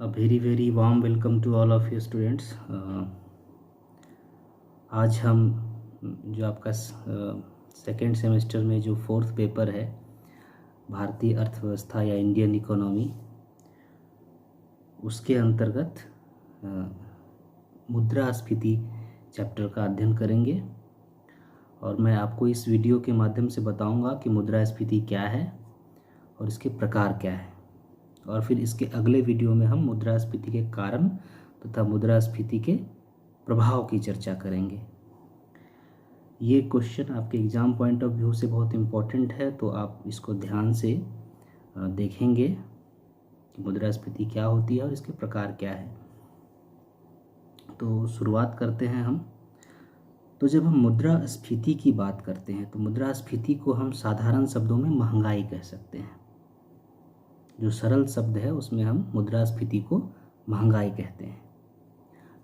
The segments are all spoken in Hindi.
A very very warm welcome to all of you students. आज हम जो आपका सेकेंड सेमेस्टर में जो फोर्थ पेपर है भारतीय अर्थव्यवस्था या इंडियन इकोनॉमी, उसके अंतर्गत मुद्रास्फीति चैप्टर का अध्ययन करेंगे। और मैं आपको इस वीडियो के माध्यम से बताऊंगा कि मुद्रास्फीति क्या है और इसके प्रकार क्या है। और फिर इसके अगले वीडियो में हम मुद्रास्फीति के कारण तथा मुद्रास्फीति के प्रभाव की चर्चा करेंगे। ये क्वेश्चन आपके एग्ज़ाम पॉइंट ऑफ व्यू से बहुत इम्पोर्टेंट है, तो आप इसको ध्यान से देखेंगे कि मुद्रास्फीति क्या होती है और इसके प्रकार क्या है। तो शुरुआत करते हैं हम। तो जब हम मुद्रास्फीति की बात करते हैं तो मुद्रास्फीति को हम साधारण शब्दों में महंगाई कह सकते हैं। जो सरल शब्द है उसमें हम मुद्रास्फीति को महंगाई कहते हैं।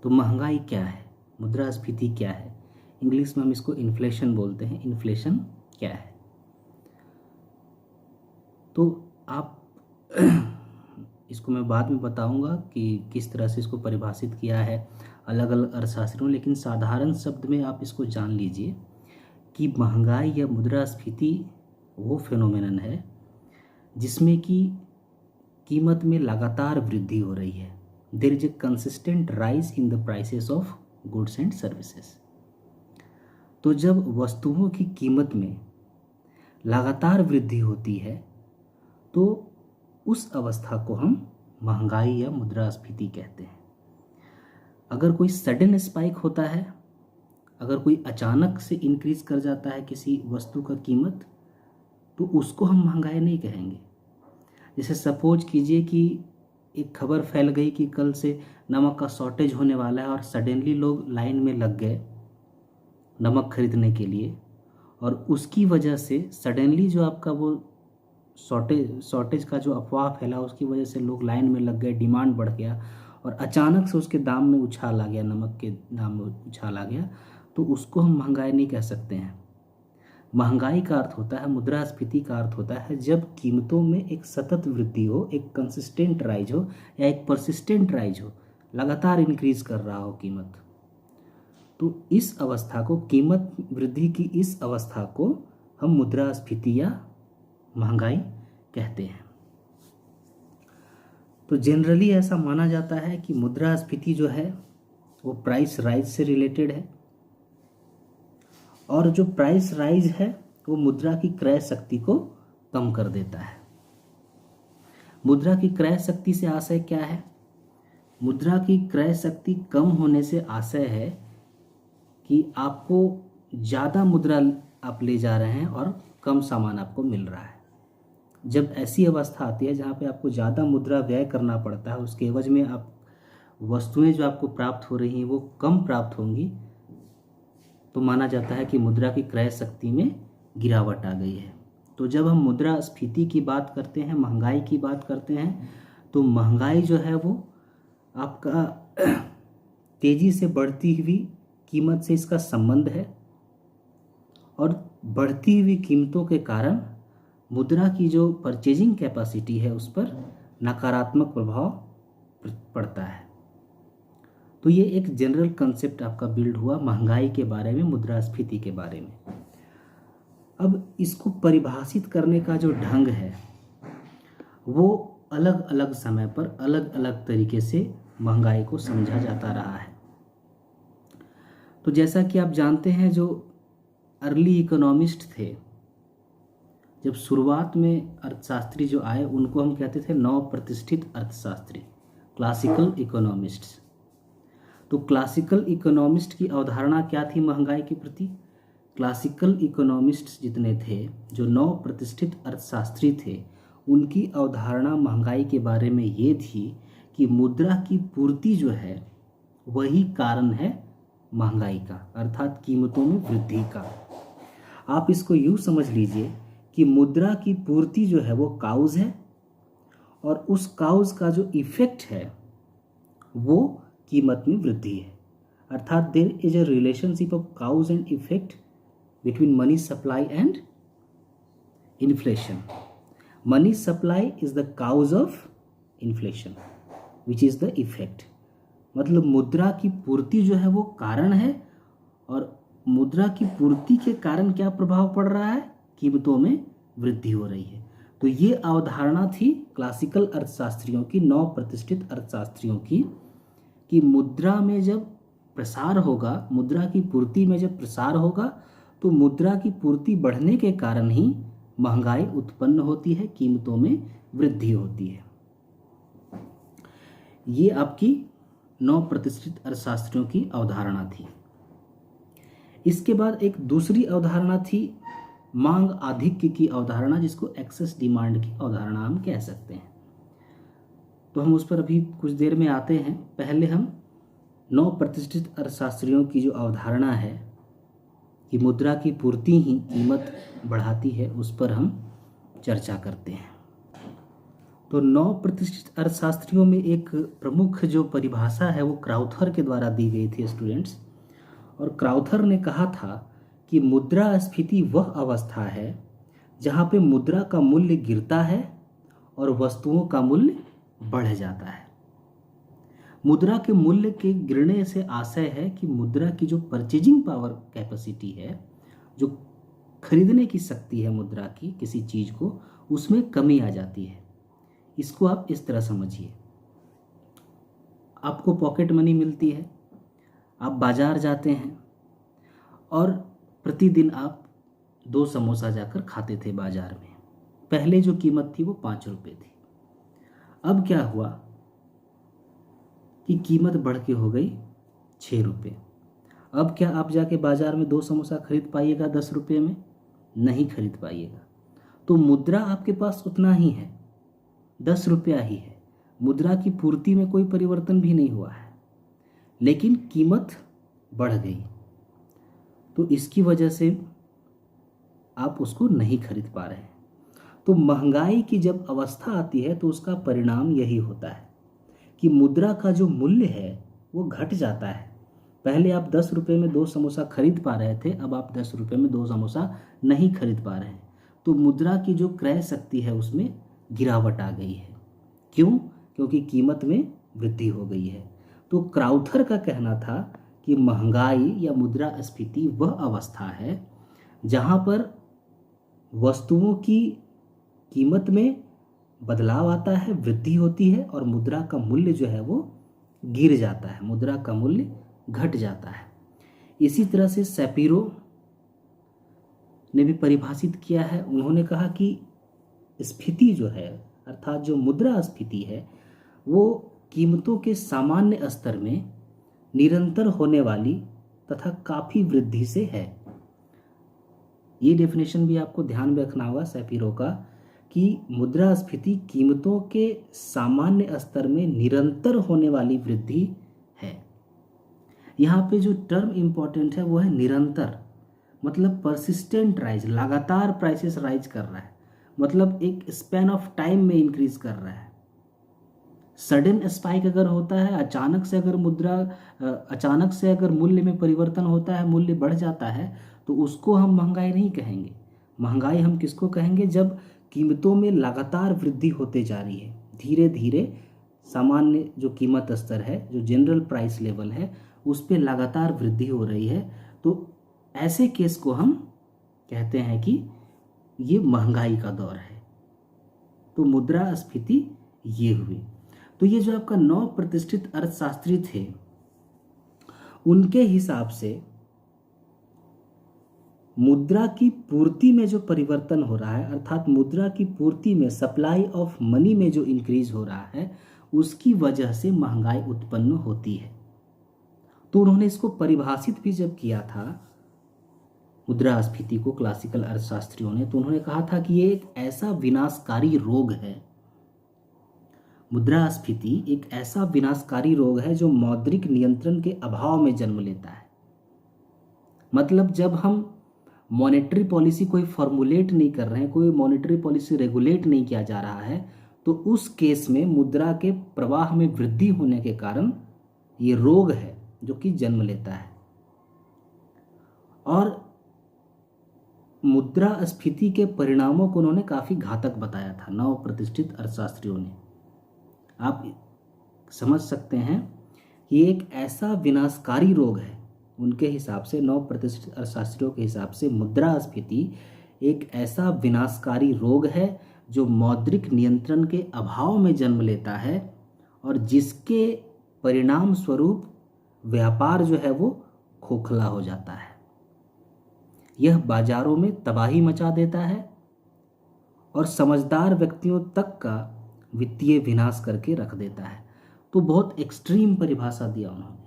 तो महंगाई क्या है, मुद्रास्फीति क्या है, इंग्लिश में हम इसको इन्फ्लेशन बोलते हैं। इन्फ्लेशन क्या है, तो आप इसको मैं बाद में बताऊंगा कि किस तरह से इसको परिभाषित किया है अलग अलग अर्थशास्त्रियों, लेकिन साधारण शब्द में आप इसको जान लीजिए कि महंगाई या मुद्रास्फीति वो फेनोमेनन है जिसमें कि कीमत में लगातार वृद्धि हो रही है। There is a consistent rise in the prices of goods and services. तो जब वस्तुओं की कीमत में लगातार वृद्धि होती है तो उस अवस्था को हम महंगाई या मुद्रास्फीति कहते हैं। अगर कोई सडन स्पाइक होता है, अगर कोई अचानक से इंक्रीज कर जाता है किसी वस्तु का कीमत, तो उसको हम महंगाई नहीं कहेंगे। जैसे सपोज कीजिए कि एक खबर फैल गई कि कल से नमक का शॉर्टेज होने वाला है और सडनली लोग लाइन में लग गए नमक खरीदने के लिए, और उसकी वजह से सडनली जो आपका वो शॉर्टेज का जो अफवाह फैला उसकी वजह से लोग लाइन में लग गए, डिमांड बढ़ गया और अचानक से उसके दाम में उछाल आ गया, नमक के दाम में उछाल आ गया, तो उसको हम महंगाई नहीं कह सकते हैं। महंगाई का अर्थ होता है, मुद्रास्फीति का अर्थ होता है जब कीमतों में एक सतत वृद्धि हो, एक कंसिस्टेंट राइज हो या एक परसिस्टेंट राइज हो, लगातार इंक्रीज कर रहा हो कीमत। तो इस अवस्था को, कीमत वृद्धि की इस अवस्था को हम मुद्रास्फीति या महंगाई कहते हैं। तो जनरली ऐसा माना जाता है कि मुद्रास्फीति जो है वो प्राइस राइज से रिलेटेड है, और जो प्राइस राइज है वो मुद्रा की क्रय शक्ति को कम कर देता है। मुद्रा की क्रय शक्ति से आशय क्या है? मुद्रा की क्रय शक्ति कम होने से आशय है कि आपको ज़्यादा मुद्रा आप ले जा रहे हैं और कम सामान आपको मिल रहा है। जब ऐसी अवस्था आती है जहाँ पे आपको ज़्यादा मुद्रा व्यय करना पड़ता है, उसके एवज में आप वस्तुएं जो आपको प्राप्त हो रही हैं वो कम प्राप्त होंगी, तो माना जाता है कि मुद्रा की क्रय शक्ति में गिरावट आ गई है। तो जब हम मुद्रास्फीति की बात करते हैं, महंगाई की बात करते हैं, तो महंगाई जो है वो आपका तेज़ी से बढ़ती हुई कीमत से इसका संबंध है, और बढ़ती हुई कीमतों के कारण मुद्रा की जो परचेजिंग कैपेसिटी है उस पर नकारात्मक प्रभाव पड़ता है। तो ये एक जनरल कंसेप्ट आपका बिल्ड हुआ महंगाई के बारे में, मुद्रास्फीति के बारे में। अब इसको परिभाषित करने का जो ढंग है वो अलग अलग समय पर अलग अलग तरीके से महंगाई को समझा जाता रहा है। तो जैसा कि आप जानते हैं, जो अर्ली इकोनॉमिस्ट थे, जब शुरुआत में अर्थशास्त्री जो आए उनको हम कहते थे नव प्रतिष्ठित अर्थशास्त्री, क्लासिकल इकोनॉमिस्ट्स। तो क्लासिकल इकोनॉमिस्ट की अवधारणा क्या थी महंगाई के प्रति? क्लासिकल इकोनॉमिस्ट्स जितने थे, जो नव प्रतिष्ठित अर्थशास्त्री थे, उनकी अवधारणा महंगाई के बारे में ये थी कि मुद्रा की पूर्ति जो है वही कारण है महंगाई का, अर्थात कीमतों में वृद्धि का। आप इसको यूँ समझ लीजिए कि मुद्रा की पूर्ति जो है वो काउज है, और उस काउज का जो इफेक्ट है वो कीमत में वृद्धि है। अर्थात there is a relationship of cause and effect between money supply and inflation. Money supply is the cause of inflation. Which is the effect. मतलब मुद्रा की पूर्ति जो है वो कारण है, और मुद्रा की पूर्ति के कारण क्या प्रभाव पड़ रहा है, कीमतों में वृद्धि हो रही है। तो ये अवधारणा थी क्लासिकल अर्थशास्त्रियों की, नौ प्रतिष्ठित अर्थशास्त्रियों की, कि मुद्रा में जब प्रसार होगा, मुद्रा की पूर्ति में जब प्रसार होगा, तो मुद्रा की पूर्ति बढ़ने के कारण ही महंगाई उत्पन्न होती है, कीमतों में वृद्धि होती है। ये आपकी नौ प्रतिष्ठित अर्थशास्त्रियों की अवधारणा थी। इसके बाद एक दूसरी अवधारणा थी मांग आधिक्य की अवधारणा, जिसको एक्सेस डिमांड की अवधारणा हम कह सकते हैं। तो हम उस पर अभी कुछ देर में आते हैं। पहले हम नौ प्रतिष्ठित अर्थशास्त्रियों की जो अवधारणा है कि मुद्रा की पूर्ति ही कीमत बढ़ाती है, उस पर हम चर्चा करते हैं। तो नौ प्रतिष्ठित अर्थशास्त्रियों में एक प्रमुख जो परिभाषा है वो क्राउथर के द्वारा दी गई थी स्टूडेंट्स। और क्राउथर ने कहा था कि मुद्रास्फीति वह अवस्था है जहाँ पे मुद्रा का मूल्य गिरता है और वस्तुओं का मूल्य बढ़ जाता है। मुद्रा के मूल्य के गिरने से आशय है कि मुद्रा की जो परचेजिंग पावर कैपेसिटी है, जो खरीदने की शक्ति है मुद्रा की किसी चीज़ को, उसमें कमी आ जाती है। इसको आप इस तरह समझिए, आपको पॉकेट मनी मिलती है, आप बाजार जाते हैं और प्रतिदिन आप 2 समोसा जाकर खाते थे बाजार में। पहले जो कीमत थी वो 5 रुपये थी। अब क्या हुआ कि कीमत बढ़ के हो गई 6 रुपये। अब क्या आप जाके बाजार में 2 समोसा खरीद पाइएगा 10 रुपये में? नहीं खरीद पाइएगा। तो मुद्रा आपके पास उतना ही है, 10 रुपया ही है। मुद्रा की पूर्ति में कोई परिवर्तन भी नहीं हुआ है, लेकिन कीमत बढ़ गई। तो इसकी वजह से आप उसको नहीं खरीद पा रहे हैं। तो महंगाई की जब अवस्था आती है तो उसका परिणाम यही होता है कि मुद्रा का जो मूल्य है वो घट जाता है। पहले आप 10 रुपये में 2 समोसा खरीद पा रहे थे, अब आप 10 रुपये में 2 समोसा नहीं खरीद पा रहे हैं। तो मुद्रा की जो क्रय शक्ति है उसमें गिरावट आ गई है। क्यों? क्योंकि कीमत में वृद्धि हो गई है। तो क्राउथर का कहना था कि महंगाई या मुद्रास्फीति वह अवस्था है जहाँ पर वस्तुओं की कीमत में बदलाव आता है, वृद्धि होती है, और मुद्रा का मूल्य जो है वो गिर जाता है, मुद्रा का मूल्य घट जाता है। इसी तरह से सैपीरो ने भी परिभाषित किया है। उन्होंने कहा कि स्फीति जो है, अर्थात जो मुद्रास्फीति है, वो कीमतों के सामान्य स्तर में निरंतर होने वाली तथा काफ़ी वृद्धि से है। ये डेफिनेशन भी आपको ध्यान में रखना होगा सैपीरो का, कि मुद्रास्फीति कीमतों के सामान्य स्तर में निरंतर होने वाली वृद्धि है। यहाँ पे जो टर्म इम्पॉर्टेंट है वो है निरंतर, मतलब परसिस्टेंट राइज, लगातार प्राइसेस राइज कर रहा है, मतलब एक स्पैन ऑफ टाइम में इंक्रीज कर रहा है। सडन स्पाइक अगर होता है, अचानक से अगर मूल्य में परिवर्तन होता है, मूल्य बढ़ जाता है, तो उसको हम महंगाई नहीं कहेंगे। महंगाई हम किसको कहेंगे? जब कीमतों में लगातार वृद्धि होते जा रही है, धीरे धीरे सामान्य जो कीमत स्तर है, जो जनरल प्राइस लेवल है, उस पर लगातार वृद्धि हो रही है, तो ऐसे केस को हम कहते हैं कि ये महंगाई का दौर है। तो मुद्रास्फीति ये हुई। तो ये जो आपका 9 प्रतिष्ठित अर्थशास्त्री थे, उनके हिसाब से मुद्रा की पूर्ति में जो परिवर्तन हो रहा है, अर्थात मुद्रा की पूर्ति में, सप्लाई ऑफ मनी में जो इंक्रीज हो रहा है, उसकी वजह से महंगाई उत्पन्न होती है। तो उन्होंने इसको परिभाषित भी जब किया था मुद्रास्फीति को, क्लासिकल अर्थशास्त्रियों ने, तो उन्होंने कहा था कि ये एक ऐसा विनाशकारी रोग है। मुद्रास्फीति एक ऐसा विनाशकारी रोग है जो मौद्रिक नियंत्रण के अभाव में जन्म लेता है। मतलब जब हम मॉनेटरी पॉलिसी कोई फॉर्मुलेट नहीं कर रहे हैं, कोई मॉनेटरी पॉलिसी रेगुलेट नहीं किया जा रहा है, तो उस केस में मुद्रा के प्रवाह में वृद्धि होने के कारण ये रोग है जो कि जन्म लेता है। और मुद्रास्फीति के परिणामों को उन्होंने काफ़ी घातक बताया था 9 प्रतिष्ठित अर्थशास्त्रियों ने। आप समझ सकते हैं कि एक ऐसा विनाशकारी रोग है। उनके हिसाब से, नव प्रतिष्ठित अर्थशास्त्रियों के हिसाब से मुद्रास्फीति एक ऐसा विनाशकारी रोग है जो मौद्रिक नियंत्रण के अभाव में जन्म लेता है और जिसके परिणाम स्वरूप व्यापार जो है वो खोखला हो जाता है। यह बाजारों में तबाही मचा देता है और समझदार व्यक्तियों तक का वित्तीय विनाश करके रख देता है। तो बहुत एक्सट्रीम परिभाषा दिया उन्होंने,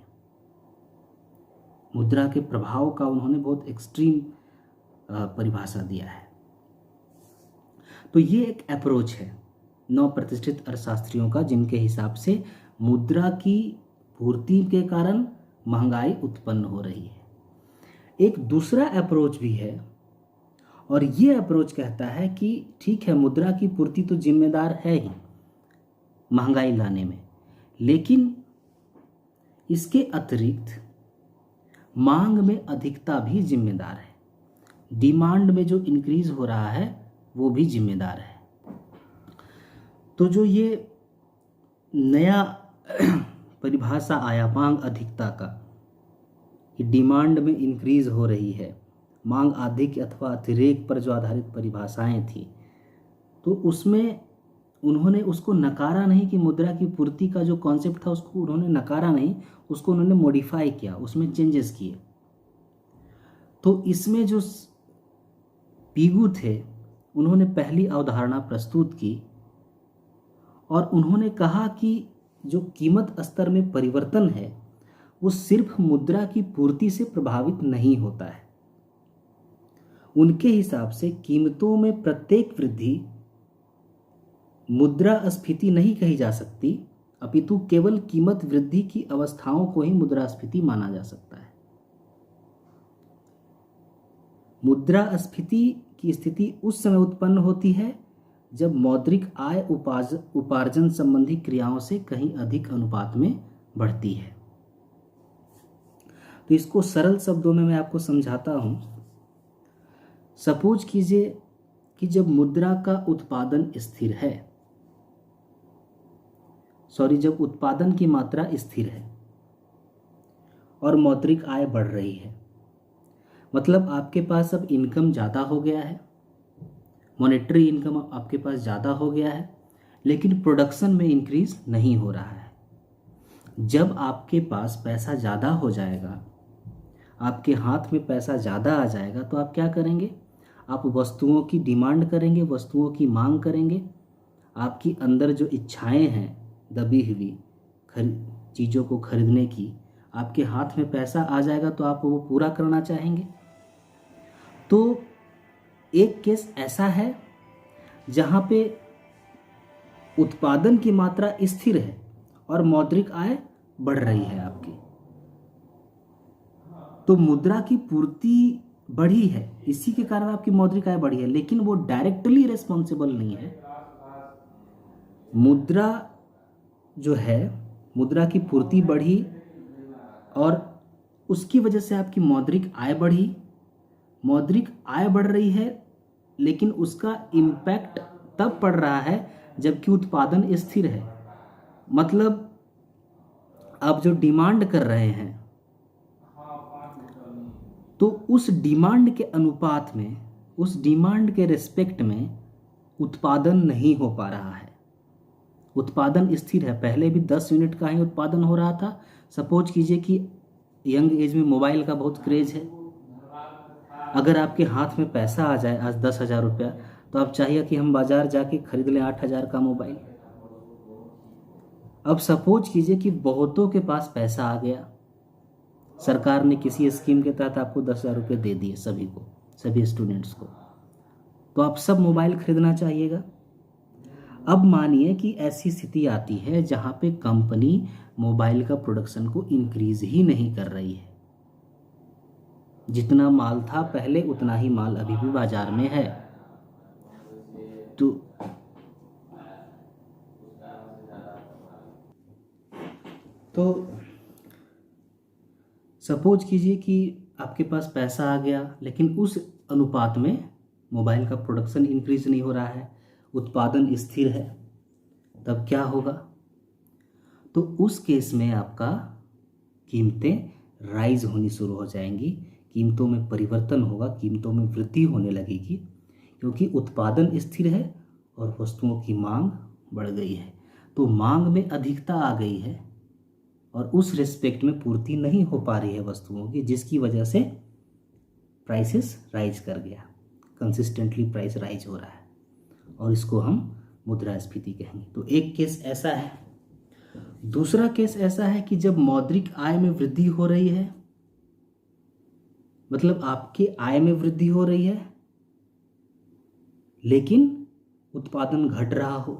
मुद्रा के प्रभाव का उन्होंने बहुत एक्सट्रीम परिभाषा दिया है। तो ये एक अप्रोच है नव प्रतिष्ठित अर्थशास्त्रियों का, जिनके हिसाब से मुद्रा की पूर्ति के कारण महंगाई उत्पन्न हो रही है। एक दूसरा अप्रोच भी है और ये अप्रोच कहता है कि ठीक है, मुद्रा की पूर्ति तो जिम्मेदार है ही महंगाई लाने में, लेकिन इसके अतिरिक्त मांग में अधिकता भी जिम्मेदार है। डिमांड में जो इंक्रीज हो रहा है वो भी जिम्मेदार है। तो जो ये नया परिभाषा आया मांग अधिकता का, कि डिमांड में इंक्रीज हो रही है, मांग अधिक अथवा अतिरेक पर जो आधारित परिभाषाएं थी, तो उसमें उन्होंने उसको नकारा नहीं कि मुद्रा की पूर्ति का जो कॉन्सेप्ट था उसको उन्होंने नकारा नहीं, उसको उन्होंने मॉडिफाई किया, उसमें चेंजेस किए। तो इसमें जो पीगू थे उन्होंने पहली अवधारणा प्रस्तुत की और उन्होंने कहा कि जो कीमत स्तर में परिवर्तन है वो सिर्फ मुद्रा की पूर्ति से प्रभावित नहीं होता है। उनके हिसाब से कीमतों में प्रत्येक वृद्धि मुद्रास्फीति नहीं कही जा सकती, अपितु केवल कीमत वृद्धि की अवस्थाओं को ही मुद्रास्फीति माना जा सकता है। मुद्रास्फीति की स्थिति उस समय उत्पन्न होती है जब मौद्रिक आय उपार्जन संबंधी क्रियाओं से कहीं अधिक अनुपात में बढ़ती है। तो इसको सरल शब्दों में मैं आपको समझाता हूं। सपोज कीजिए कि जब मुद्रा का उत्पादन स्थिर है, जब उत्पादन की मात्रा स्थिर है और मौद्रिक आय बढ़ रही है, मतलब आपके पास अब इनकम ज़्यादा हो गया है, मॉनेटरी इनकम आपके पास ज़्यादा हो गया है, लेकिन प्रोडक्शन में इंक्रीज नहीं हो रहा है। जब आपके पास पैसा ज़्यादा हो जाएगा, आपके हाथ में पैसा ज़्यादा आ जाएगा, तो आप क्या करेंगे? आप वस्तुओं की डिमांड करेंगे, वस्तुओं की मांग करेंगे। आपकी अंदर जो इच्छाएं हैं दबी हुई चीज़ों को खरीदने की, आपके हाथ में पैसा आ जाएगा तो आप वो पूरा करना चाहेंगे। तो एक केस ऐसा है जहाँ पे उत्पादन की मात्रा स्थिर है और मौद्रिक आय बढ़ रही है आपकी, तो मुद्रा की पूर्ति बढ़ी है, इसी के कारण आपकी मौद्रिक आय बढ़ी है, लेकिन वो डायरेक्टली रिस्पॉन्सिबल नहीं है। मुद्रा जो है, मुद्रा की पूर्ति बढ़ी और उसकी वजह से आपकी मौद्रिक आय बढ़ी। मौद्रिक आय बढ़ रही है, लेकिन उसका इम्पैक्ट तब पड़ रहा है जबकि उत्पादन स्थिर है। मतलब आप जो डिमांड कर रहे हैं, तो उस डिमांड के अनुपात में, उस डिमांड के रिस्पेक्ट में उत्पादन नहीं हो पा रहा है। उत्पादन स्थिर है, पहले भी 10 यूनिट का ही उत्पादन हो रहा था। सपोज कीजिए कि यंग एज में मोबाइल का बहुत क्रेज है, अगर आपके हाथ में पैसा आ जाए आज 10,000 रुपया, तो आप चाहिए कि हम बाजार जाके खरीद लें 8,000 का मोबाइल। अब सपोज कीजिए कि बहुतों के पास पैसा आ गया, सरकार ने किसी स्कीम के तहत आपको 10,000 रुपये दे दिए सभी को, सभी स्टूडेंट्स को, तो आप सब मोबाइल खरीदना चाहिएगा। अब मानिए कि ऐसी स्थिति आती है जहां पे कंपनी मोबाइल का प्रोडक्शन को इंक्रीज ही नहीं कर रही है। जितना माल था पहले उतना ही माल अभी भी बाजार में है। तो सपोज कीजिए कि आपके पास पैसा आ गया, लेकिन उस अनुपात में मोबाइल का प्रोडक्शन इंक्रीज नहीं हो रहा है, उत्पादन स्थिर है, तब क्या होगा? तो उस केस में आपका कीमतें राइज होनी शुरू हो जाएंगी, कीमतों में परिवर्तन होगा, कीमतों में वृद्धि होने लगेगी, क्योंकि उत्पादन स्थिर है और वस्तुओं की मांग बढ़ गई है। तो मांग में अधिकता आ गई है और उस रिस्पेक्ट में पूर्ति नहीं हो पा रही है वस्तुओं की, जिसकी वजह से प्राइसेस राइज कर गया, कंसिस्टेंटली प्राइस राइज हो रहा है, और इसको हम मुद्रास्फीति कहेंगे। तो एक केस ऐसा है। दूसरा केस ऐसा है कि जब मौद्रिक आय में वृद्धि हो रही है, मतलब आपके आय में वृद्धि हो रही है लेकिन उत्पादन घट रहा हो,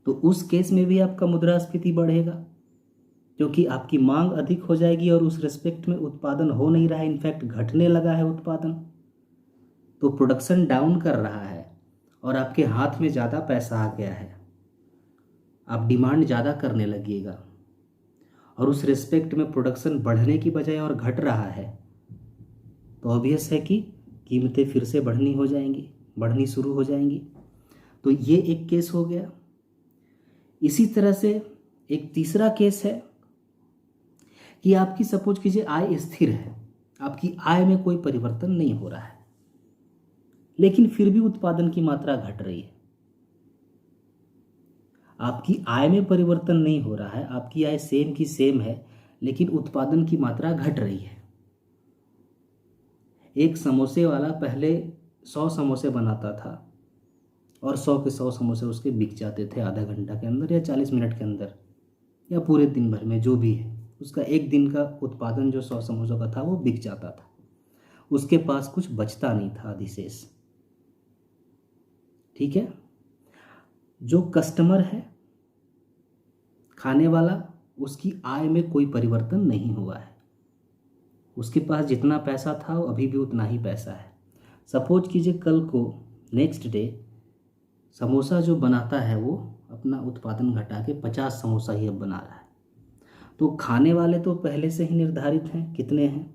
तो उस केस में भी आपका मुद्रास्फीति बढ़ेगा, क्योंकि आपकी मांग अधिक हो जाएगी और उस रिस्पेक्ट में उत्पादन हो नहीं रहा है, इनफैक्ट घटने लगा है उत्पादन। तो प्रोडक्शन डाउन कर रहा है और आपके हाथ में ज़्यादा पैसा आ गया है, आप डिमांड ज़्यादा करने लगिएगा और उस रिस्पेक्ट में प्रोडक्शन बढ़ने की बजाय और घट रहा है, तो ऑब्वियस है कि कीमतें फिर से बढ़नी शुरू हो जाएंगी। तो ये एक केस हो गया। इसी तरह से एक तीसरा केस है कि आपकी सपोज कीजिए आय स्थिर है, आपकी आय में कोई परिवर्तन नहीं हो रहा है, लेकिन फिर भी उत्पादन की मात्रा घट रही है। आपकी आय में परिवर्तन नहीं हो रहा है, आपकी आय सेम की सेम है, लेकिन उत्पादन की मात्रा घट रही है। एक समोसे वाला पहले 100 समोसे बनाता था और 100 के 100 समोसे उसके बिक जाते थे आधा घंटा के अंदर या 40 मिनट के अंदर या पूरे दिन भर में, जो भी है उसका एक दिन का उत्पादन जो 100 समोसों का था वो बिक जाता था, उसके पास कुछ बचता नहीं था अधिशेष। ठीक है। जो कस्टमर है, खाने वाला, उसकी आय में कोई परिवर्तन नहीं हुआ है, उसके पास जितना पैसा था वो अभी भी उतना ही पैसा है। सपोज कीजिए कल को नेक्स्ट डे समोसा जो बनाता है वो अपना उत्पादन घटा के 50 समोसा ही अब बना रहा है, तो खाने वाले तो पहले से ही निर्धारित हैं कितने हैं,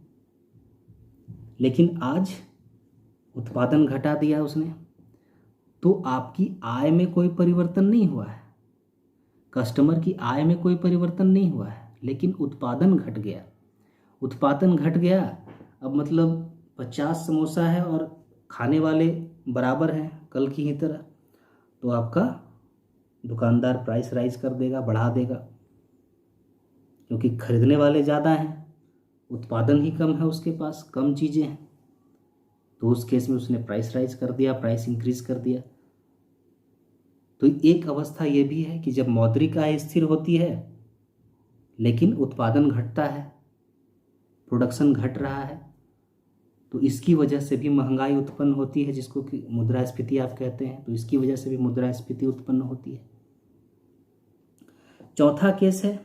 लेकिन आज उत्पादन घटा दिया उसने, तो आपकी आय में कोई परिवर्तन नहीं हुआ है, कस्टमर की आय में कोई परिवर्तन नहीं हुआ है, लेकिन उत्पादन घट गया। उत्पादन घट गया, अब मतलब 50 समोसा है और खाने वाले बराबर हैं कल की ही तरह, तो आपका दुकानदार प्राइस राइज कर देगा, बढ़ा देगा, क्योंकि खरीदने वाले ज़्यादा हैं, उत्पादन ही कम है, उसके पास कम चीज़ें हैं, तो उस केस में उसने प्राइस राइज कर दिया, प्राइस इंक्रीज कर दिया। तो एक अवस्था ये भी है कि जब मौद्रिक आय स्थिर होती है लेकिन उत्पादन घटता है, प्रोडक्शन घट रहा है, तो इसकी वजह से भी महंगाई उत्पन्न होती है, जिसको कि मुद्रास्फीति आप कहते हैं। तो इसकी वजह से भी मुद्रास्फीति उत्पन्न होती है। चौथा केस है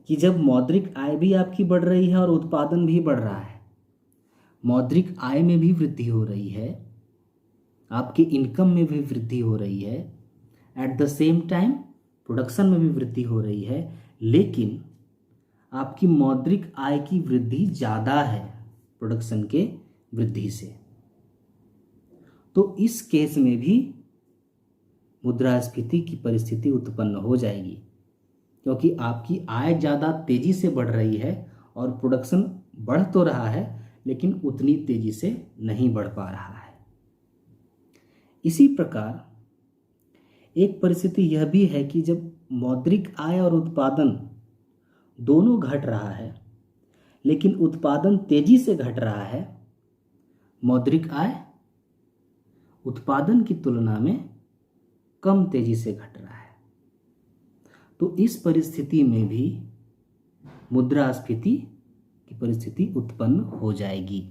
कि जब मौद्रिक आय भी आपकी बढ़ रही है और उत्पादन भी बढ़ रहा है, मौद्रिक आय में भी वृद्धि हो रही है, आपके इनकम में भी वृद्धि हो रही है, at the same time production में भी वृद्धि हो रही है, लेकिन आपकी मौद्रिक आय की वृद्धि ज़्यादा है प्रोडक्शन के वृद्धि से, तो इस केस में भी मुद्रास्फीति की परिस्थिति उत्पन्न हो जाएगी, क्योंकि आपकी आय ज़्यादा तेज़ी से बढ़ रही है और प्रोडक्शन बढ़ तो रहा है लेकिन उतनी तेज़ी से नहीं बढ़ पा रहा है। इसी प्रकार एक परिस्थिति यह भी है कि जब मौद्रिक आय और उत्पादन दोनों घट रहा है लेकिन उत्पादन तेजी से घट रहा है, मौद्रिक आय उत्पादन की तुलना में कम तेजी से घट रहा है, तो इस परिस्थिति में भी मुद्रास्फीति की परिस्थिति उत्पन्न हो जाएगी।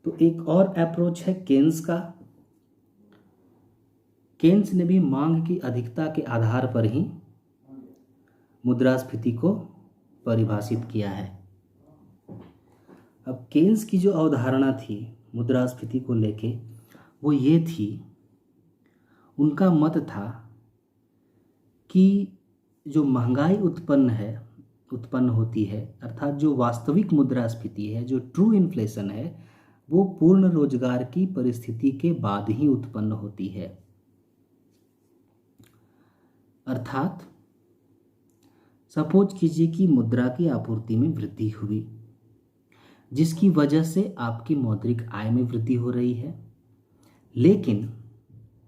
तो एक और अप्रोच है केन्स का। केन्स ने भी मांग की अधिकता के आधार पर ही मुद्रास्फीति को परिभाषित किया है। अब केन्स की जो अवधारणा थी मुद्रास्फीति को लेके वो ये थी, उनका मत था कि जो महंगाई उत्पन्न होती है, अर्थात जो वास्तविक मुद्रास्फीति है, जो ट्रू इन्फ्लेशन है, वो पूर्ण रोजगार की परिस्थिति के बाद ही उत्पन्न होती है। अर्थात सपोज कीजिए कि मुद्रा की आपूर्ति में वृद्धि हुई, जिसकी वजह से आपकी मौद्रिक आय में वृद्धि हो रही है। लेकिन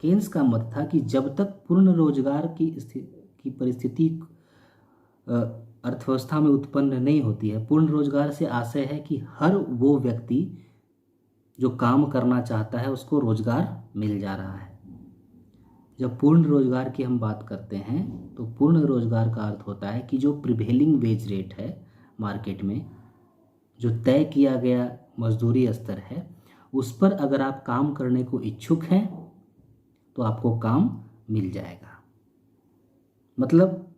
केन्स का मत था कि जब तक पूर्ण रोजगार की परिस्थिति अर्थव्यवस्था में उत्पन्न नहीं होती है, पूर्ण रोजगार से आशय है कि हर वो व्यक्ति जो काम करना चाहता है उसको रोजगार मिल जा रहा है। जब पूर्ण रोजगार की हम बात करते हैं तो पूर्ण रोजगार का अर्थ होता है कि जो प्रिवेलिंग वेज रेट है मार्केट में, जो तय किया गया मजदूरी स्तर है, उस पर अगर आप काम करने को इच्छुक हैं तो आपको काम मिल जाएगा। मतलब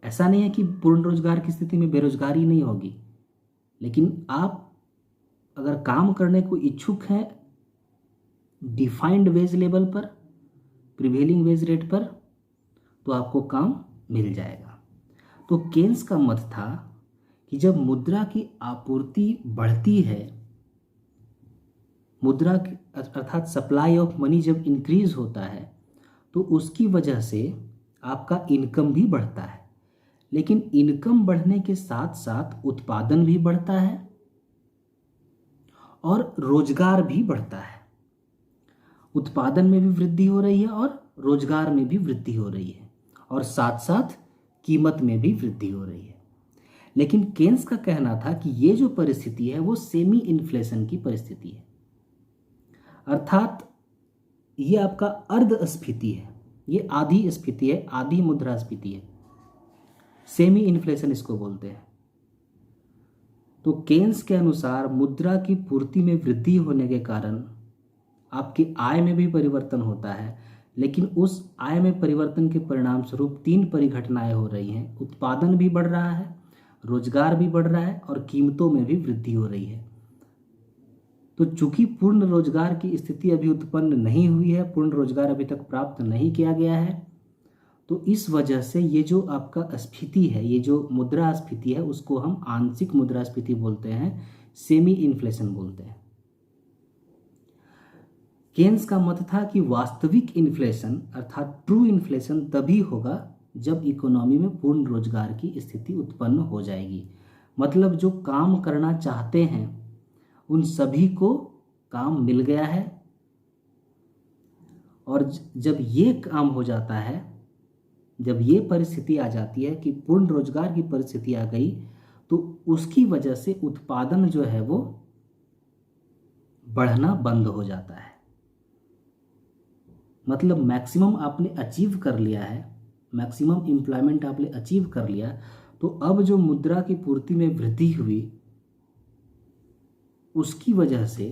ऐसा नहीं है कि पूर्ण रोजगार की स्थिति में बेरोजगारी नहीं होगी, लेकिन आप अगर काम करने को इच्छुक हैं डिफाइंड वेज लेवल पर, प्रिवेलिंग वेज रेट पर, तो आपको काम मिल जाएगा। तो केन्स का मत था कि जब मुद्रा की आपूर्ति बढ़ती है, मुद्रा अर्थात सप्लाई ऑफ मनी जब इंक्रीज होता है तो उसकी वजह से आपका इनकम भी बढ़ता है। लेकिन इनकम बढ़ने के साथ साथ उत्पादन भी बढ़ता है और रोजगार भी बढ़ता है। उत्पादन में भी वृद्धि हो रही है और रोजगार में भी वृद्धि हो रही है और साथ साथ कीमत में भी वृद्धि हो रही है। लेकिन केन्स का कहना था कि ये जो परिस्थिति है वो सेमी इन्फ्लेशन की परिस्थिति है, अर्थात ये आपका अर्धस्फीति है, ये आधी स्फीति है, आधी मुद्रास्फीति है, सेमी इन्फ्लेशन इसको बोलते हैं। तो केन्स के अनुसार मुद्रा की पूर्ति में वृद्धि होने के कारण आपकी आय में भी परिवर्तन होता है, लेकिन उस आय में परिवर्तन के परिणाम स्वरूप तीन परिघटनाएं हो रही हैं। उत्पादन भी बढ़ रहा है, रोजगार भी बढ़ रहा है और कीमतों में भी वृद्धि हो रही है। तो चूंकि पूर्ण रोजगार की स्थिति अभी उत्पन्न नहीं हुई है, पूर्ण रोजगार अभी तक प्राप्त नहीं किया गया है, तो इस वजह से ये जो आपका स्फीति है, ये जो मुद्रास्फीति है, उसको हम आंशिक मुद्रास्फीति बोलते हैं, सेमी इन्फ्लेशन बोलते हैं। केन्स का मत था कि वास्तविक इन्फ्लेशन अर्थात ट्रू इन्फ्लेशन तभी होगा जब इकोनॉमी में पूर्ण रोजगार की स्थिति उत्पन्न हो जाएगी। मतलब जो काम करना चाहते हैं उन सभी को काम मिल गया है, और जब ये काम हो जाता है, जब ये परिस्थिति आ जाती है कि पूर्ण रोजगार की परिस्थिति आ गई, तो उसकी वजह से उत्पादन जो है वो बढ़ना बंद हो जाता है। मतलब मैक्सिमम आपने अचीव कर लिया है, मैक्सिमम एम्प्लॉयमेंट आपने अचीव कर लिया, तो अब जो मुद्रा की पूर्ति में वृद्धि हुई उसकी वजह से,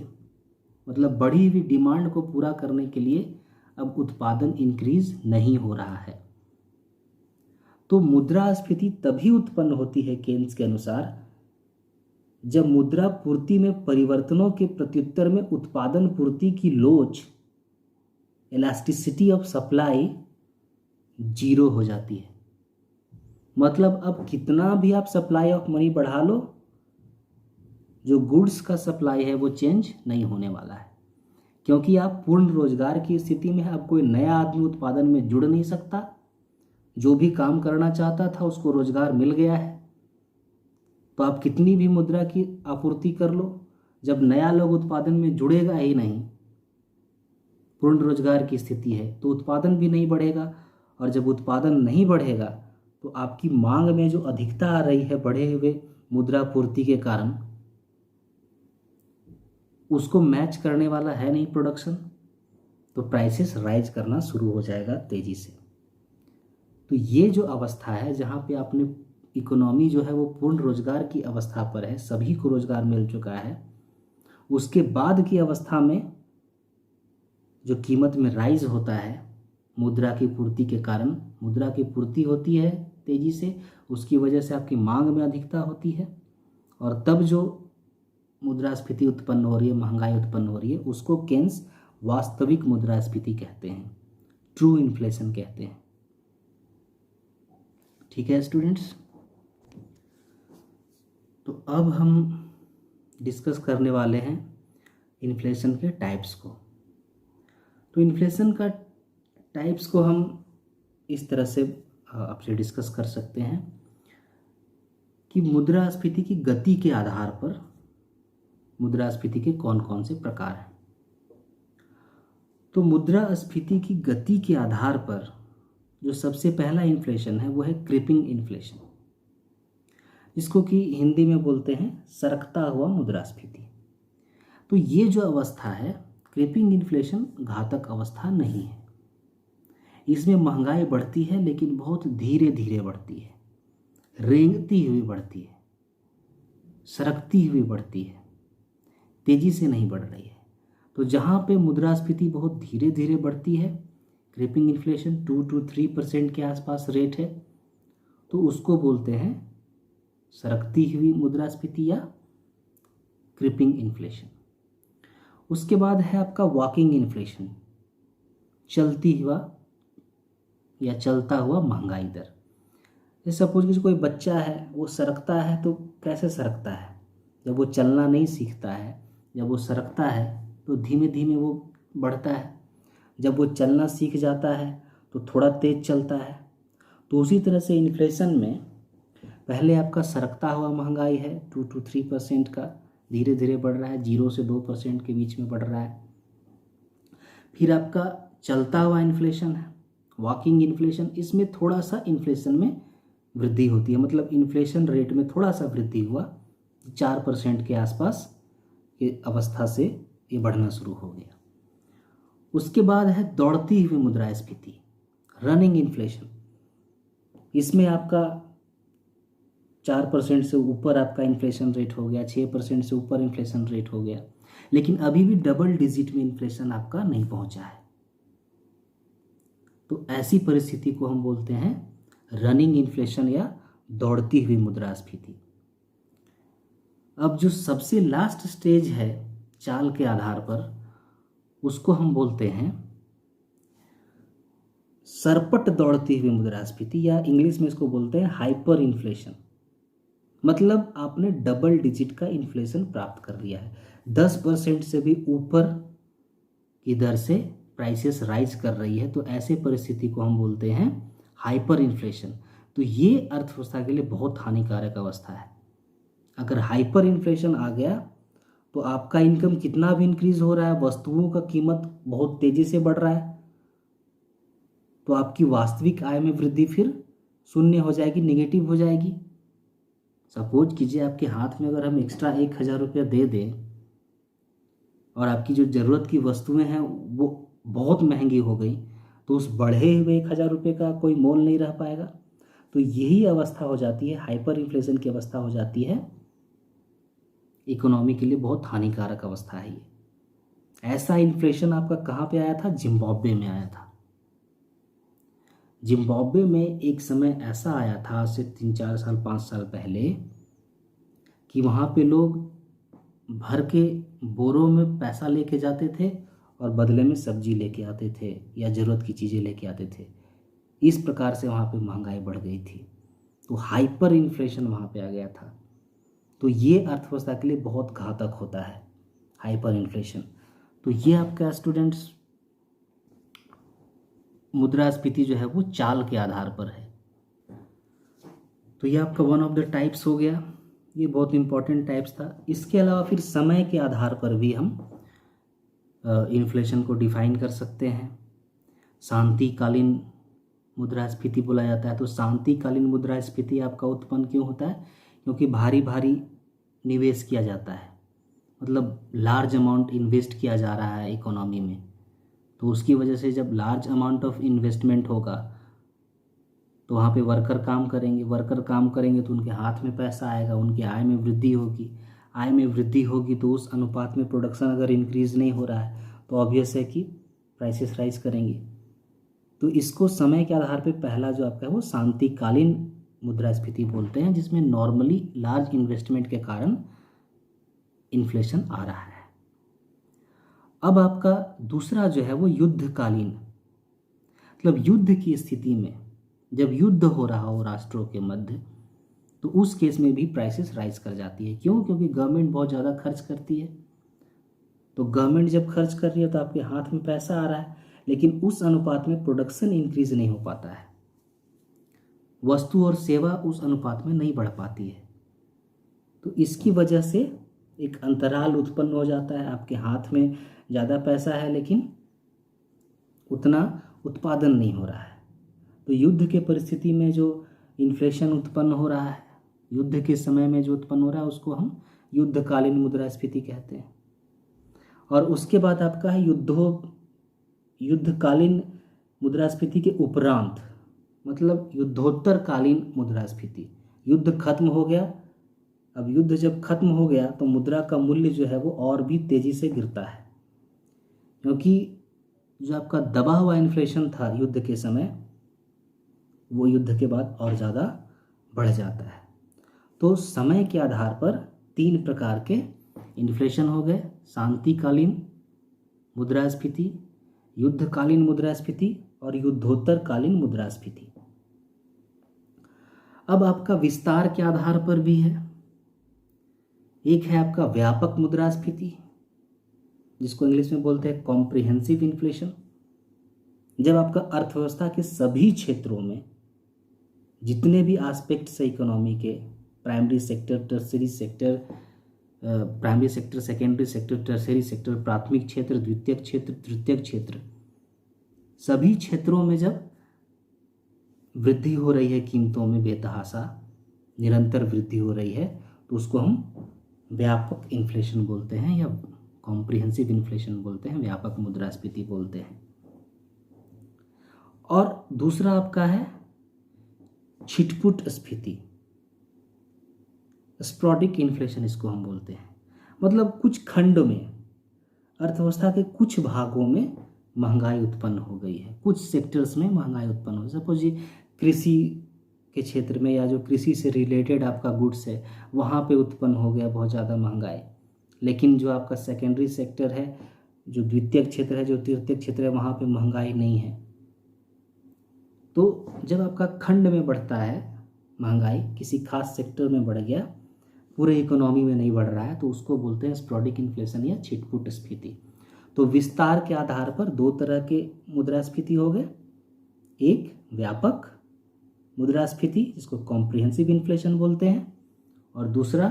मतलब बढ़ी हुई डिमांड को पूरा करने के लिए अब उत्पादन इंक्रीज नहीं हो रहा है। तो मुद्रास्फीति तभी उत्पन्न होती है केन्स के अनुसार जब मुद्रा पूर्ति में परिवर्तनों के प्रत्युत्तर में उत्पादन पूर्ति की लोच, इलास्टिसिटी ऑफ सप्लाई, जीरो हो जाती है। मतलब अब कितना भी आप सप्लाई ऑफ मनी बढ़ा लो, जो गुड्स का सप्लाई है वो चेंज नहीं होने वाला है, क्योंकि आप पूर्ण रोजगार की स्थिति में है। अब कोई नया आदमी उत्पादन में जुड़ नहीं सकता, जो भी काम करना चाहता था उसको रोजगार मिल गया है। तो आप कितनी भी मुद्रा की आपूर्ति कर लो, जब नया लोग उत्पादन में जुड़ेगा ही नहीं, पूर्ण रोजगार की स्थिति है, तो उत्पादन भी नहीं बढ़ेगा, और जब उत्पादन नहीं बढ़ेगा तो आपकी मांग में जो अधिकता आ रही है बढ़े हुए मुद्रा पूर्ति के कारण, उसको मैच करने वाला है नहीं प्रोडक्शन, तो प्राइसेस राइज करना शुरू हो जाएगा तेजी से। तो ये जो अवस्था है जहाँ पे आपने इकोनॉमी जो है वो पूर्ण रोजगार की अवस्था पर है, सभी को रोजगार मिल चुका है, उसके बाद की अवस्था में जो कीमत में राइज होता है मुद्रा की पूर्ति के कारण, मुद्रा की पूर्ति होती है तेजी से, उसकी वजह से आपकी मांग में अधिकता होती है, और तब जो मुद्रास्फीति उत्पन्न हो रही है, महंगाई उत्पन्न हो रही है, उसको केन्स वास्तविक मुद्रास्फीति कहते हैं, ट्रू इन्फ्लेशन कहते हैं। ठीक है स्टूडेंट्स, तो अब हम डिस्कस करने वाले हैं इन्फ्लेशन के टाइप्स को। तो इन्फ्लेशन का टाइप्स को हम इस तरह से आपसे डिस्कस कर सकते हैं कि मुद्रास्फीति की गति के आधार पर मुद्रास्फीति के कौन कौन से प्रकार हैं। तो मुद्रास्फीति की गति के आधार पर जो सबसे पहला इन्फ्लेशन है वो है क्रीपिंग इन्फ्लेशन, जिसको कि हिंदी में बोलते हैं सरकता हुआ मुद्रास्फीति। तो ये जो अवस्था है क्रीपिंग इन्फ्लेशन घातक अवस्था नहीं है। इसमें महंगाई बढ़ती है लेकिन बहुत धीरे धीरे बढ़ती है, रेंगती हुई बढ़ती है, सरकती हुई बढ़ती है, तेजी से नहीं बढ़ रही है। तो जहाँ पे मुद्रास्फीति बहुत धीरे धीरे बढ़ती है, क्रीपिंग इन्फ्लेशन 2 to 3% के आसपास रेट है, तो उसको बोलते हैं सरकती हुई मुद्रास्फीति या क्रीपिंग इन्फ्लेशन। उसके बाद है आपका वॉकिंग इन्फ्लेशन, चलती हुआ या चलता हुआ महंगाई दर। जैसे सपोज कि कोई बच्चा है वो सरकता है, तो कैसे सरकता है? जब वो चलना नहीं सीखता है, जब वो सरकता है तो धीमे धीमे वो बढ़ता है। जब वो चलना सीख जाता है तो थोड़ा तेज चलता है। तो उसी तरह से इन्फ्लेशन में पहले आपका सरकता हुआ महंगाई है 2 to 3% का, धीरे धीरे बढ़ रहा है, 0 से 2% के बीच में बढ़ रहा है। फिर आपका चलता हुआ इन्फ्लेशन है, वॉकिंग इन्फ्लेशन। इसमें थोड़ा सा इन्फ्लेशन में वृद्धि होती है, मतलब इन्फ्लेशन रेट में थोड़ा सा वृद्धि हुआ, 4% के आसपास की अवस्था से ये बढ़ना शुरू हो गया। उसके बाद है दौड़ती हुई मुद्रास्फीति, रनिंग इन्फ्लेशन। इसमें आपका 4% से ऊपर आपका इन्फ्लेशन रेट हो गया, 6% से ऊपर इन्फ्लेशन रेट हो गया, लेकिन अभी भी डबल डिजिट में इन्फ्लेशन आपका नहीं पहुंचा है। तो ऐसी परिस्थिति को हम बोलते हैं रनिंग इन्फ्लेशन या दौड़ती हुई मुद्रास्फीति। अब जो सबसे लास्ट स्टेज है चाल के आधार पर, उसको हम बोलते हैं सरपट दौड़ती हुई मुद्रास्फीति, या इंग्लिश में इसको बोलते हैं हाइपर इन्फ्लेशन। मतलब आपने डबल डिजिट का इन्फ्लेशन प्राप्त कर लिया है, 10% से भी ऊपर की दर से प्राइसेस राइज कर रही है। तो ऐसे परिस्थिति को हम बोलते हैं हाइपर इन्फ्लेशन। तो ये अर्थव्यवस्था के लिए बहुत हानिकारक अवस्था है। अगर हाइपर इन्फ्लेशन आ गया तो आपका इनकम कितना भी इंक्रीज हो रहा है, वस्तुओं का कीमत बहुत तेजी से बढ़ रहा है, तो आपकी वास्तविक आय में वृद्धि फिर शून्य हो जाएगी, निगेटिव हो जाएगी। सपोज कीजिए आपके हाथ में अगर हम एक्स्ट्रा 1000 रुपया दे दें और आपकी जो ज़रूरत की वस्तुएं हैं वो बहुत महंगी हो गई, तो उस बढ़े हुए 1000 रुपये का कोई मोल नहीं रह पाएगा। तो यही अवस्था हो जाती है, हाइपर इन्फ्लेशन की अवस्था हो जाती है। इकोनॉमी के लिए बहुत हानिकारक अवस्था है ये। ऐसा इन्फ्लेशन आपका कहाँ पे आया था? जिम्बाब्वे में आया था। जिम्बाब्वे में एक समय ऐसा आया था, आज से 3-4 साल 5 साल पहले, कि वहाँ पे लोग भर के बोरों में पैसा लेके जाते थे और बदले में सब्जी लेके आते थे या ज़रूरत की चीज़ें लेके आते थे। इस प्रकार से वहाँ पे महंगाई बढ़ गई थी। तो हाइपर इन्फ्लेशन वहाँ पे आ गया था। तो ये अर्थव्यवस्था के लिए बहुत घातक होता है हाइपर इन्फ्लेशन। तो ये आपका स्टूडेंट्स मुद्रास्फीति जो है वो चाल के आधार पर है। तो ये आपका वन ऑफ द टाइप्स हो गया, ये बहुत इंपॉर्टेंट टाइप्स था। इसके अलावा फिर समय के आधार पर भी हम इन्फ्लेशन को डिफाइन कर सकते हैं। शांतिकालीन मुद्रास्फीति बोला जाता है। तो शांतिकालीन मुद्रास्फीति आपका उत्पन्न क्यों होता है? क्योंकि भारी भारी निवेश किया जाता है, मतलब लार्ज अमाउंट इन्वेस्ट किया जा रहा है इकोनॉमी में। तो उसकी वजह से जब लार्ज अमाउंट ऑफ इन्वेस्टमेंट होगा तो वहाँ पे वर्कर काम करेंगे तो उनके हाथ में पैसा आएगा, उनकी आय में वृद्धि होगी। आय में वृद्धि होगी तो उस अनुपात में प्रोडक्शन अगर इंक्रीज़ नहीं हो रहा है तो ऑब्वियस है कि प्राइसेस राइज करेंगे। तो इसको समय के आधार पे पहला जो आपका है वो शांतिकालीन मुद्रास्फीति बोलते हैं, जिसमें नॉर्मली लार्ज इन्वेस्टमेंट के कारण इन्फ्लेशन आ रहा है। अब आपका दूसरा जो है वो युद्धकालीन, मतलब युद्ध की स्थिति में जब युद्ध हो रहा हो राष्ट्रों के मध्य, तो उस केस में भी प्राइसेस राइज कर जाती है। क्यों? क्योंकि गवर्नमेंट बहुत ज़्यादा खर्च करती है। तो गवर्नमेंट जब खर्च कर रही है तो आपके हाथ में पैसा आ रहा है, लेकिन उस अनुपात में प्रोडक्शन इंक्रीज नहीं हो पाता है। वस्तु और सेवा उस अनुपात में नहीं बढ़ पाती है। तो इसकी वजह से एक अंतराल उत्पन्न हो जाता है, आपके हाथ में ज़्यादा पैसा है लेकिन उतना उत्पादन नहीं हो रहा है। तो युद्ध के परिस्थिति में जो इन्फ्लेशन उत्पन्न हो रहा है, युद्ध के समय में जो उत्पन्न हो रहा है, उसको हम युद्धकालीन मुद्रास्फीति कहते हैं। और उसके बाद आपका है युद्धकालीन मुद्रास्फीति के उपरांत, मतलब युद्धोत्तर कालीन मुद्रास्फीति। युद्ध खत्म हो गया, अब युद्ध जब खत्म हो गया तो मुद्रा का मूल्य जो है वो और भी तेज़ी से गिरता है, क्योंकि जो आपका दबा हुआ इन्फ्लेशन था युद्ध के समय, वो युद्ध के बाद और ज़्यादा बढ़ जाता है। तो समय के आधार पर 3 प्रकार के इन्फ्लेशन हो गए: शांतिकालीन मुद्रास्फीति, युद्धकालीन मुद्रास्फीति और युद्धोत्तरकालीन मुद्रास्फीति। अब आपका विस्तार के आधार पर भी है। एक है आपका व्यापक मुद्रास्फीति, जिसको इंग्लिश में बोलते हैं कॉम्प्रिहेंसिव इन्फ्लेशन। जब आपका अर्थव्यवस्था के सभी क्षेत्रों में जितने भी एस्पेक्ट्स है इकोनॉमी के, primary sector, tertiary sector, primary sector, secondary sector, tertiary sector, प्राथमिक क्षेत्र, द्वितीयक क्षेत्र, तृतीयक क्षेत्र, सभी क्षेत्रों में जब वृद्धि हो रही है कीमतों में, बेतहाशा निरंतर वृद्धि हो रही है, तो उसको हम व्यापक इन्फ्लेशन बोलते हैं या कॉम्प्रिहेंसिव इन्फ्लेशन बोलते हैं, व्यापक मुद्रास्फीति बोलते हैं। और दूसरा आपका है छिटपुट स्फीति, स्पॉडिक इन्फ्लेशन इसको हम बोलते हैं। मतलब कुछ खंड में, अर्थव्यवस्था के कुछ भागों में महंगाई उत्पन्न हो गई है, कुछ सेक्टर्स में महंगाई उत्पन्न हो गई। सपोज ये कृषि के क्षेत्र में या जो कृषि से रिलेटेड आपका गुड्स है, वहाँ पे उत्पन्न हो गया बहुत ज़्यादा महंगाई, लेकिन जो आपका सेकेंडरी सेक्टर है, जो द्वितीयक क्षेत्र है, जो तृतीयक क्षेत्र है, वहाँ पे महंगाई नहीं है। तो जब आपका खंड में बढ़ता है महंगाई, किसी खास सेक्टर में बढ़ गया, पूरे इकोनॉमी में नहीं बढ़ रहा है, तो उसको बोलते हैं स्पॉडिक इन्फ्लेशन या छिटपुट स्फीति। तो विस्तार के आधार पर 2 तरह के मुद्रास्फीति हो गए, एक व्यापक मुद्रास्फीति जिसको कॉम्प्रिहेंसिव इन्फ्लेशन बोलते हैं, और दूसरा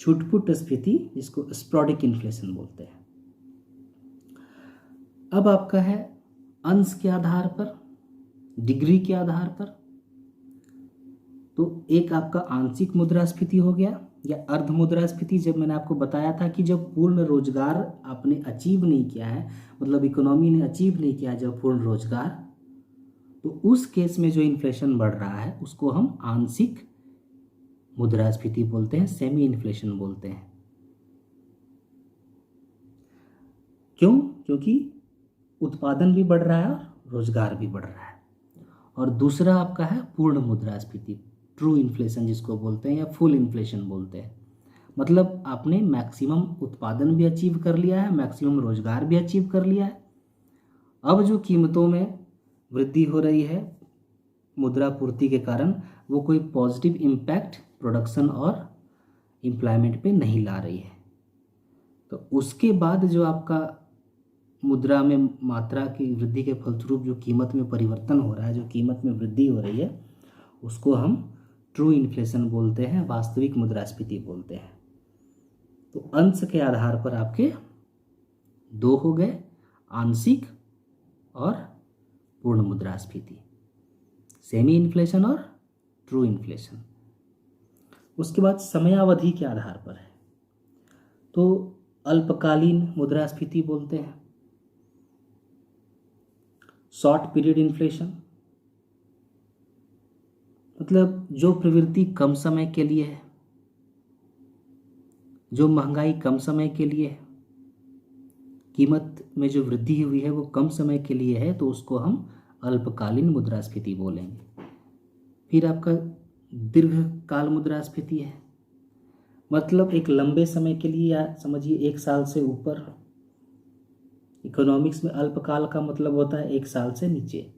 छुटपुट स्फीति जिसको स्पॉडिक इन्फ्लेशन बोलते हैं। अब आपका है अंश के आधार पर, डिग्री के आधार पर। तो एक आपका आंशिक मुद्रास्फीति हो गया या अर्ध मुद्रास्फीति। जब मैंने आपको बताया था कि जब पूर्ण रोजगार आपने अचीव नहीं किया है, मतलब इकोनॉमी ने अचीव नहीं किया है जब पूर्ण रोजगार, तो उस केस में जो इन्फ्लेशन बढ़ रहा है उसको हम आंशिक मुद्रास्फीति बोलते हैं, सेमी इन्फ्लेशन बोलते हैं। क्यों? क्योंकि उत्पादन भी बढ़ रहा है और रोजगार भी बढ़ रहा है। और दूसरा आपका है पूर्ण मुद्रास्फीति, ट्रू इन्फ्लेशन जिसको बोलते हैं या फुल इन्फ्लेशन बोलते हैं। मतलब आपने मैक्सिमम उत्पादन भी अचीव कर लिया है, मैक्सिमम रोजगार भी अचीव कर लिया है, अब जो कीमतों में वृद्धि हो रही है मुद्रा पूर्ति के कारण, वो कोई पॉजिटिव इम्पैक्ट प्रोडक्शन और एम्प्लॉयमेंट पे नहीं ला रही है। तो उसके बाद जो आपका मुद्रा में मात्रा की वृद्धि के फलस्वरूप जो कीमत में परिवर्तन हो रहा है, जो कीमत में वृद्धि हो रही है, उसको हम ट्रू इन्फ्लेशन बोलते हैं, वास्तविक मुद्रास्फीति बोलते हैं। तो अंश के आधार पर आपके 2 हो गए, आंशिक और पूर्ण मुद्रास्फीति, सेमी इन्फ्लेशन और ट्रू इन्फ्लेशन। उसके बाद समयावधि के आधार पर है, तो अल्पकालीन मुद्रास्फीति बोलते हैं, शॉर्ट पीरियड इन्फ्लेशन, मतलब जो प्रवृत्ति कम समय के लिए है, जो महंगाई कम समय के लिए है, कीमत में जो वृद्धि हुई है वो कम समय के लिए है, तो उसको हम अल्पकालीन मुद्रास्फीति बोलेंगे। फिर आपका दीर्घकाल मुद्रास्फीति है, मतलब एक लंबे समय के लिए, या समझिए 1 साल से ऊपर। इकोनॉमिक्स में अल्पकाल का मतलब होता है 1 साल से नीचे,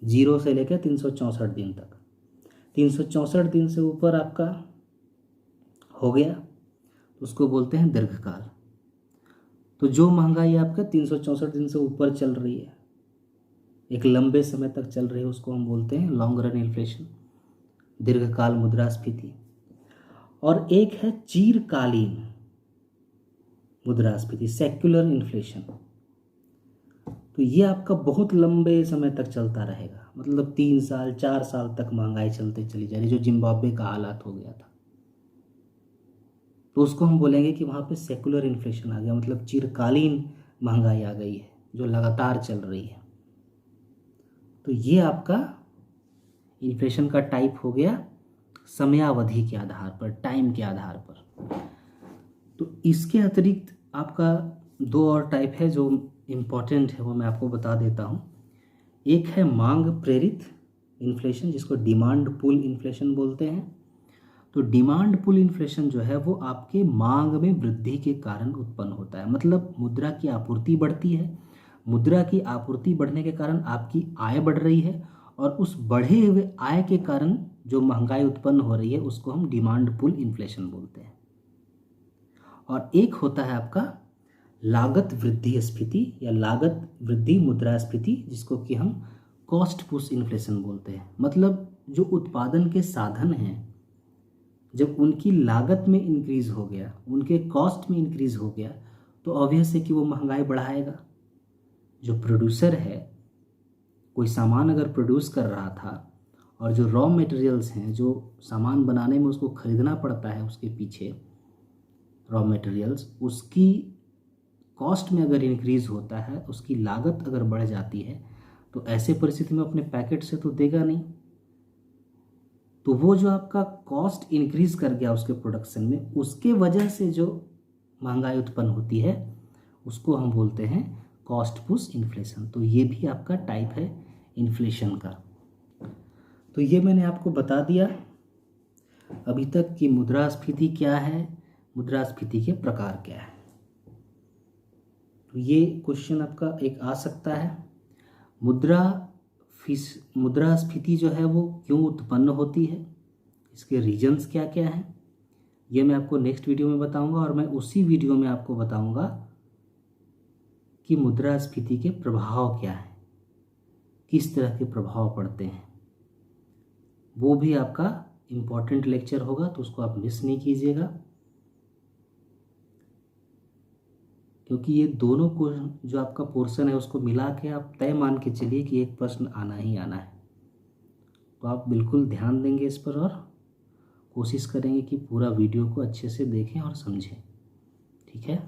0 से लेकर 364 दिन तक। 364 दिन से ऊपर आपका हो गया तो उसको बोलते हैं दीर्घकाल। तो जो महंगाई आपका 364 दिन से ऊपर चल रही है, एक लंबे समय तक चल रही है उसको हम बोलते हैं लॉन्ग रन इन्फ्लेशन, दीर्घकाल मुद्रास्फीति। और एक है चिरकालीन मुद्रास्फीति, सेक्युलर इन्फ्लेशन। तो ये आपका बहुत लंबे समय तक चलता रहेगा, मतलब 3 साल 4 साल तक महंगाई चलते चली जा रही, जो जिम्बाब्वे का हालात हो गया था। तो उसको हम बोलेंगे कि वहाँ पे सेकुलर इन्फ्लेशन आ गया, मतलब चिरकालीन महंगाई आ गई है जो लगातार चल रही है। तो ये आपका इन्फ्लेशन का टाइप हो गया समयावधि के आधार पर, टाइम के आधार पर। तो इसके अतिरिक्त आपका 2 और टाइप है जो इम्पॉर्टेंट है, वो मैं आपको बता देता हूँ। एक है मांग प्रेरित इन्फ्लेशन, जिसको डिमांड पुल इन्फ्लेशन बोलते हैं। तो डिमांड पुल इन्फ्लेशन जो है वो आपके मांग में वृद्धि के कारण उत्पन्न होता है, मतलब मुद्रा की आपूर्ति बढ़ती है, मुद्रा की आपूर्ति बढ़ने के कारण आपकी आय बढ़ रही है, और उस बढ़े हुए आय के कारण जो महंगाई उत्पन्न हो रही है उसको हम डिमांड पुल इन्फ्लेशन बोलते हैं। और एक होता है आपका लागत वृद्धि स्फीति या लागत वृद्धि मुद्रास्फीति, जिसको कि हम कॉस्ट पुश इन्फ्लेशन बोलते हैं। मतलब जो उत्पादन के साधन हैं, जब उनकी लागत में इंक्रीज हो गया, उनके कॉस्ट में इंक्रीज हो गया, तो ऑब्वियस है कि वो महंगाई बढ़ाएगा। जो प्रोड्यूसर है, कोई सामान अगर प्रोड्यूस कर रहा था और जो रॉ मटेरियल्स हैं, जो सामान बनाने में उसको खरीदना पड़ता है, उसके पीछे रॉ मटेरियल्स, उसकी कॉस्ट में अगर इंक्रीज होता है, उसकी लागत अगर बढ़ जाती है, तो ऐसे परिस्थिति में अपने पैकेट से तो देगा नहीं। तो वो जो आपका कॉस्ट इंक्रीज कर गया उसके प्रोडक्शन में, उसके वजह से जो महंगाई उत्पन्न होती है उसको हम बोलते हैं कॉस्ट पुश इन्फ्लेशन। तो ये भी आपका टाइप है इन्फ्लेशन का। तो ये मैंने आपको बता दिया अभी तक कि मुद्रास्फीति क्या है, मुद्रास्फीति के प्रकार क्या है। तो ये क्वेश्चन आपका एक आ सकता है, मुद्रास्फीति जो है वो क्यों उत्पन्न होती है, इसके रीजन्स क्या क्या हैं, ये मैं आपको नेक्स्ट वीडियो में बताऊंगा। और मैं उसी वीडियो में आपको बताऊंगा कि मुद्रास्फीति के प्रभाव क्या हैं, किस तरह के प्रभाव पड़ते हैं। वो भी आपका इम्पॉर्टेंट लेक्चर होगा, तो उसको आप मिस नहीं कीजिएगा, क्योंकि ये दोनों को जो आपका पोर्शन है उसको मिला के आप तय मान के चलिए कि एक प्रश्न आना ही आना है। तो आप बिल्कुल ध्यान देंगे इस पर और कोशिश करेंगे कि पूरा वीडियो को अच्छे से देखें और समझें। ठीक है।